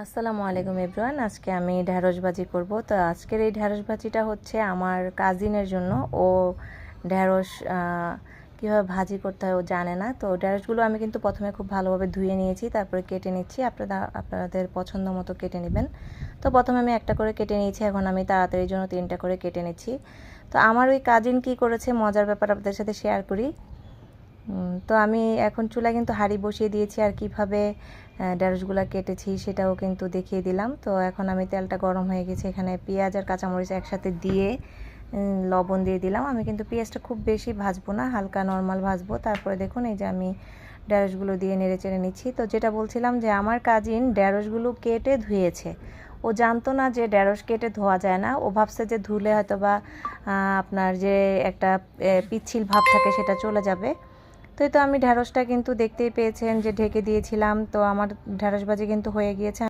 আসসালামু আলাইকুম এভরিওয়ান। আজকে আমি ঢ্যাঁড়স ভাজি করব। তো আজকের এই ঢ্যাঁড়স ভাজিটা হচ্ছে আমার কাজিনের জন্য। ও ঢ্যাঁড়স কীভাবে ভাজি করতে হয় ও জানে না। তো ঢ্যাঁড়সগুলো আমি কিন্তু প্রথমে খুব ভালোভাবে ধুয়ে নিয়েছি, তারপরে কেটে নিচ্ছি। আপনাদের পছন্দ মতো কেটে নেবেন। তো প্রথমে আমি একটা করে কেটে নিয়েছি, এখন আমি তাড়াতাড়ির জন্য 3টা করে কেটে নিচ্ছি। তো আমার ওই কাজিন কি করেছে, মজার ব্যাপার আপনাদের সাথে শেয়ার করি। তো আমি এখন চুলায় কিন্তু হাঁড়ি বসিয়ে দিয়েছি, আর কিভাবে ঢ্যাঁড়সগুলো কেটেছি সেটাও কিন্তু দেখিয়ে দিলাম। তো এখন আমি তেলটা গরম হয়ে গেছে, এখানে পেঁয়াজ আর কাঁচামরিচ একসাথে দিয়ে লবণ দিয়ে দিলাম। আমি কিন্তু পেঁয়াজটা খুব বেশি ভাজবো না, হালকা নর্মাল ভাজবো। তারপরে দেখুন এই যে আমি ঢ্যাঁড়সগুলো দিয়ে নেড়ে চেড়ে নিচ্ছি। তো যেটা বলছিলাম যে আমার কাজিন ঢ্যাঁড়সগুলো কেটে ধুয়েছে। ও জানতো না যে ঢ্যাঁড়স কেটে ধোয়া যায় না। ও ভাবছে যে ধুলে হয়তো বা আপনার যে একটা পিচ্ছিল ভাব থাকে সেটা চলে যাবে। তো আমি ঢ্যাঁড়সটা কিন্তু দেখতেই পেয়েছেন যে ঢেকে দিয়েছিলাম। তো আমার ঢ্যাঁড়স ভাজি কিন্তু হয়ে গিয়েছে।